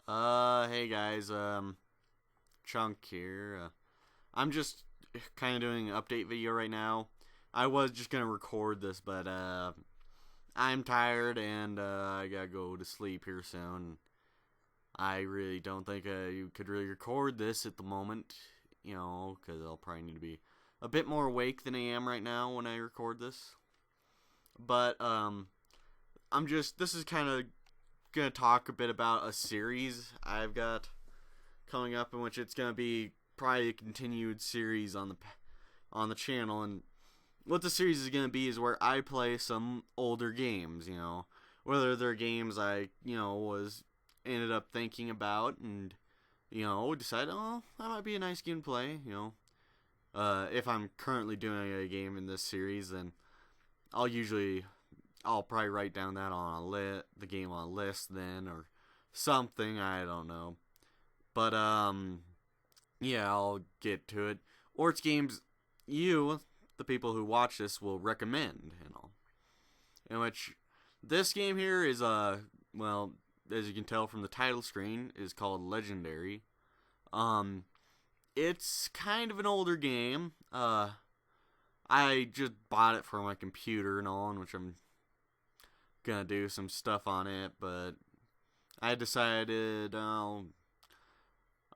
Hey guys, Chunk here. I'm just kind of doing an update video right now. I was just gonna record this, but I'm tired and I gotta go to sleep here soon. I really don't think you could really record this at the moment, because I'll probably need to be a bit more awake than I am right now when I record this. But this is kind of gonna talk a bit about a series I've got coming up, in which it's gonna be probably a continued series on the channel. And what the series is gonna be is where I play some older games, whether they're games I was ended up thinking about and decided, oh, that might be a nice game to play. If I'm currently doing a game in this series, then I'll probably write down that on the game on a list then, or something, I don't know. But yeah, I'll get to it. Or it's games you, the people who watch this, will recommend, In which this game here is well, as you can tell from the title screen, is called Legendary. It's kind of an older game. I just bought it for my computer and all, in which I'm gonna do some stuff on it, but I decided I'll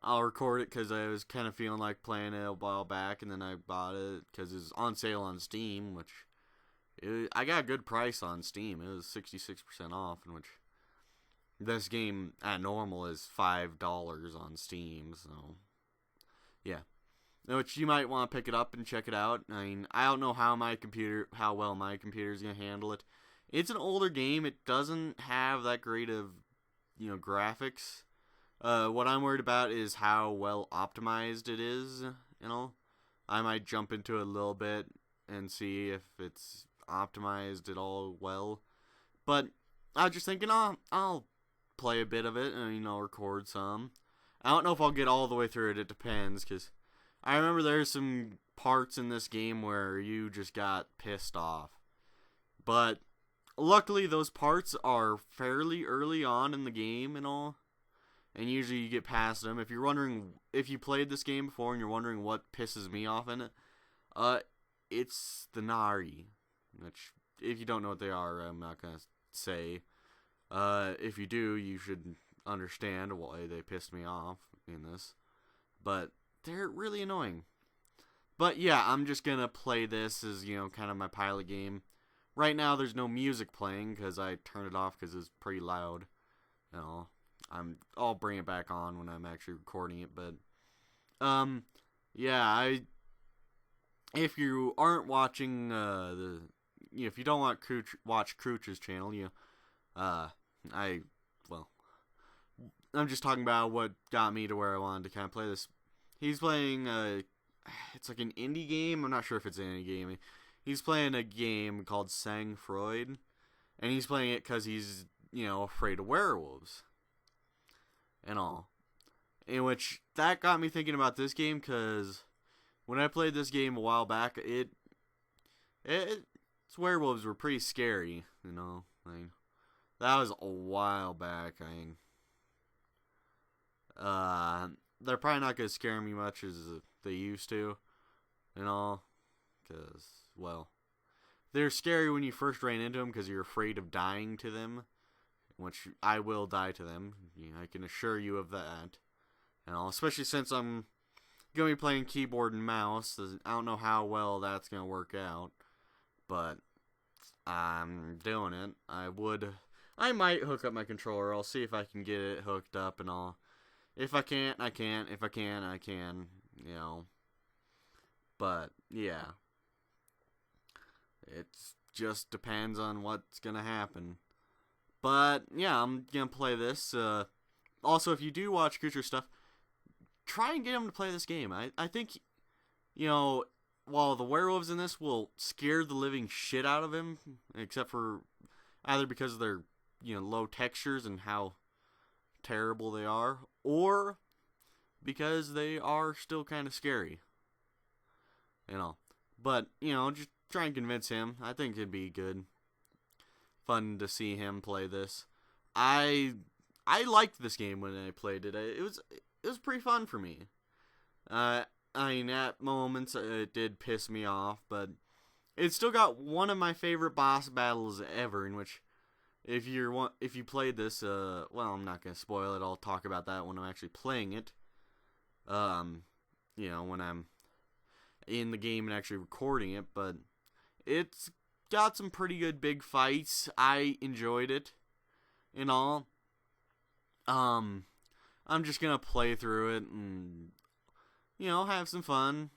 record it because I was kind of feeling like playing it a while back, and then I bought it because it's on sale on Steam, I got a good price on Steam. It was 66% off, in which this game at normal is $5 on Steam, so yeah. Which you might want to pick it up and check it out. I mean, I don't know how well my computer is gonna handle it. It's an older game. It doesn't have that great of, graphics. What I'm worried about is how well optimized it is. I might jump into it a little bit and see if it's optimized at all well. But I was just thinking, I'll play a bit of it and I'll record some. I don't know if I'll get all the way through it. It depends, because I remember there's some parts in this game where you just got pissed off. But luckily, those parts are fairly early on in the game and all, and usually you get past them. If you played this game before and you're wondering what pisses me off in it, it's the Nari, which, if you don't know what they are, I'm not gonna say. If you do, you should understand why they pissed me off in this, but they're really annoying. But yeah, I'm just gonna play this as, kind of my pilot game. Right now, there's no music playing because I turned it off because it's pretty loud. I'll bring it back on when I'm actually recording it. But yeah, if you aren't watching if you don't watch Crooch's channel, I'm just talking about what got me to where I wanted to kind of play this. He's playing it's like an indie game. I'm not sure if it's an indie game. He's playing a game called Sang Freud, and he's playing it because he's, afraid of werewolves and all. In which, that got me thinking about this game, because when I played this game a while back, its werewolves were pretty scary, that was a while back. They're probably not going to scare me much as they used to, because, well, they're scary when you first ran into them because you're afraid of dying to them, which I will die to them. I can assure you of that. Especially since I'm going to be playing keyboard and mouse. I don't know how well that's going to work out, but I'm doing it. I might hook up my controller. I'll see if I can get it hooked up and all. If I can't, I can't. If I can, I can, But, yeah. It just depends on what's gonna happen. But yeah, I'm gonna play this. Also, if you do watch Creature stuff, try and get him to play this game. I think, while the werewolves in this will scare the living shit out of him, except for either because of their, low textures and how terrible they are, or because they are still kind of scary. But, just try and convince him. I think it'd be good. Fun to see him play this. I I liked this game when I played it. It was pretty fun for me. I mean, at moments it did piss me off, but it still got one of my favorite boss battles ever. In which, if you played this, well, I'm not gonna spoil it. I'll talk about that when I'm actually playing it. When I'm in the game and actually recording it, but it's got some pretty good big fights. I enjoyed it and all. I'm just gonna play through it and, have some fun,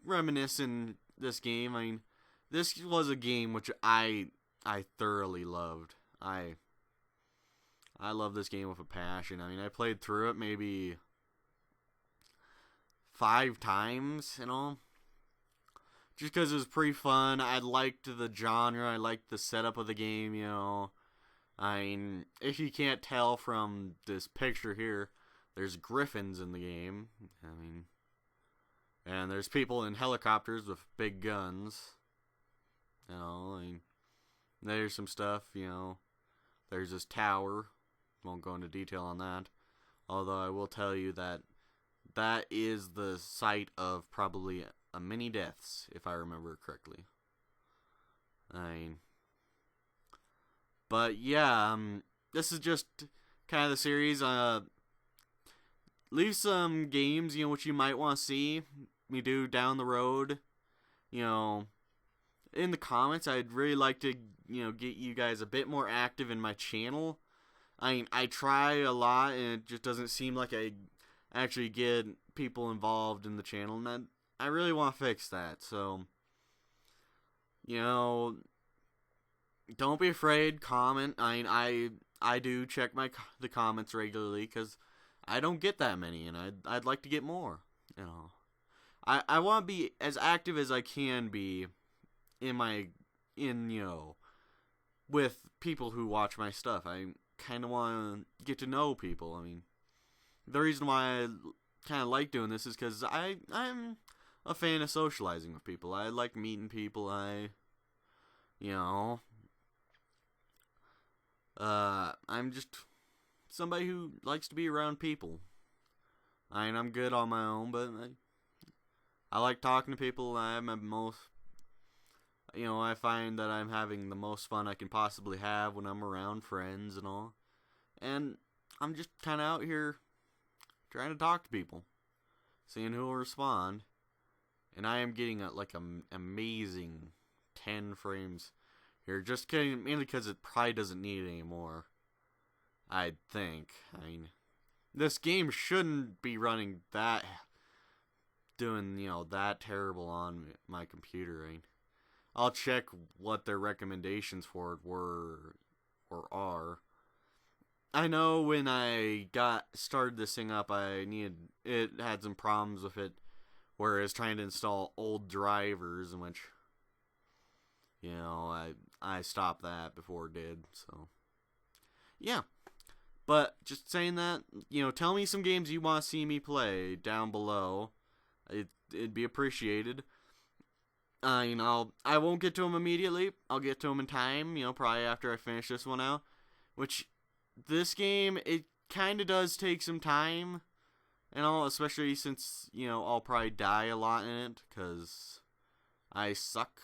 reminiscing this game. I mean, this was a game which I thoroughly loved. I love this game with a passion. I mean, I played through it maybe 5 times, just because it was pretty fun. I liked the genre. I liked the setup of the game, I mean, if you can't tell from this picture here, there's griffins in the game. I mean, and there's people in helicopters with big guns. I mean, there's some stuff, There's this tower. Won't go into detail on that. Although I will tell you that is the site of probably a many deaths, if I remember correctly. I mean, but yeah, this is just kind of the series. Leave some games, which you might want to see me do down the road. In the comments. I'd really like to, get you guys a bit more active in my channel. I mean, I try a lot, and it just doesn't seem like I actually get people involved in the channel, and I really want to fix that. So, don't be afraid. Comment. I mean, I do check the comments regularly because I don't get that many, and I'd like to get more. I want to be as active as I can be with people who watch my stuff. I kind of want to get to know people. I mean, the reason why I kind of like doing this is because I'm a fan of socializing with people. I like meeting people. I'm just somebody who likes to be around people. I mean, I'm good on my own, but I like talking to people. I find that I'm having the most fun I can possibly have when I'm around friends and all. And I'm just kind of out here trying to talk to people, seeing who will respond. And I am getting an amazing 10 frames here. Just kidding, mainly because it probably doesn't need any more, I'd think. I mean, this game shouldn't be running doing that terrible on my computer. I mean, I'll check what their recommendations for it were or are. I know when I started this thing up, it had some problems with it, where it was trying to install old drivers, in which, I stopped that before it did. So, yeah. But just saying that, tell me some games you want to see me play down below. It'd be appreciated. I won't get to them immediately. I'll get to them in time, probably after I finish this one out. Which, this game, it kind of does take some time, and all, especially since, I'll probably die a lot in it, because I suck.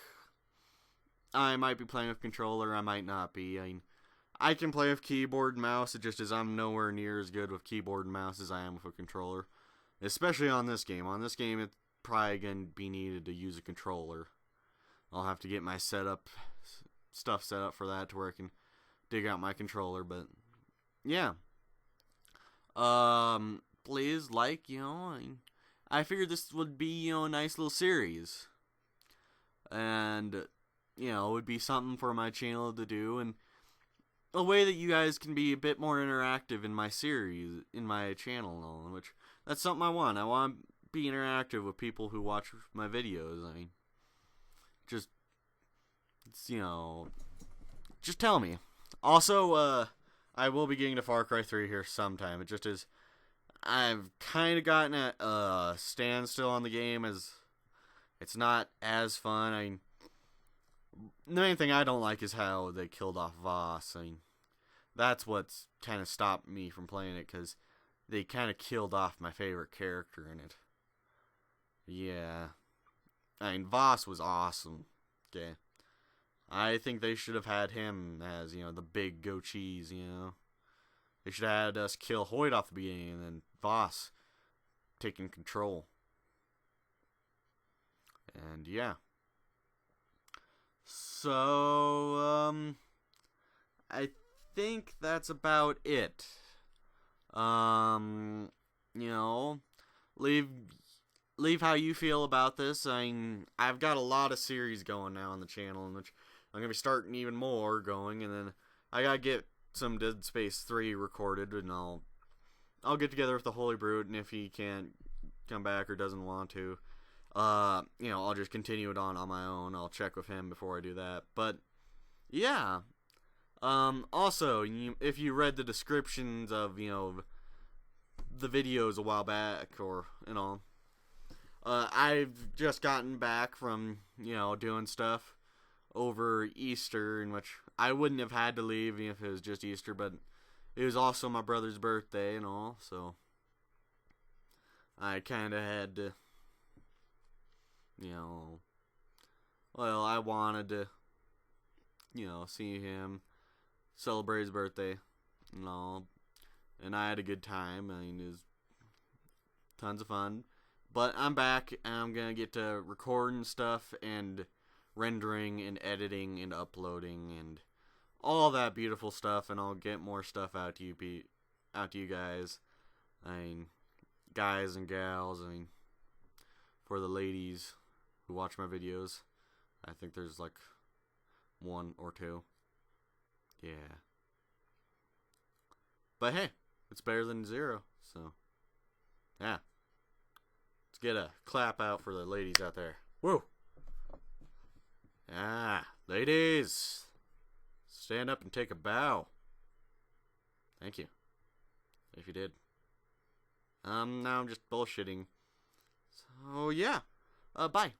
I might be playing with controller, I might not be. I can play with keyboard and mouse, it just is I'm nowhere near as good with keyboard and mouse as I am with a controller. Especially on this game. On this game, it's probably going to be needed to use a controller. I'll have to get my stuff set up for that to where I can dig out my controller, but yeah. Please I figured this would be, a nice little series. And, it would be something for my channel to do, and a way that you guys can be a bit more interactive in my series, in my channel and all, which, that's something I want. I want to be interactive with people who watch my videos. I mean, just tell me. Also, I will be getting to Far Cry 3 here sometime. It just is, I've kind of gotten at a standstill on the game, as it's not as fun. I mean, the main thing I don't like is how they killed off Voss. I mean, that's what's kind of stopped me from playing it, because they kind of killed off my favorite character in it. Yeah. I mean, Voss was awesome. Okay. I think they should have had him as, the big go cheese, They should have had us kill Hoyt off the beginning and then Voss taking control. And yeah. So, I think that's about it. Leave how you feel about this. I mean, I've got a lot of series going now on the channel, in which I'm gonna be starting even more going, and then I gotta get some Dead Space 3 recorded, and I'll get together with the Holy Brute, and if he can't come back or doesn't want to, I'll just continue it on my own. I'll check with him before I do that. But yeah. Also, if you read the descriptions of the videos a while back, or I've just gotten back from doing stuff over Easter, in which I wouldn't have had to leave if it was just Easter, but it was also my brother's birthday and all, so I kind of had to, I wanted to, see him celebrate his birthday and all, and I had a good time. I mean, it was tons of fun. But I'm back, and I'm going to get to recording stuff and rendering and editing and uploading and all that beautiful stuff, and I'll get more stuff out to you guys. I mean, guys and gals, for the ladies who watch my videos. I think there's like 1 or 2. Yeah. But hey, it's better than 0, so yeah. Let's get a clap out for the ladies out there. Woo! Ladies, stand up and take a bow. Thank you. If you did. Now I'm just bullshitting. So yeah. Bye.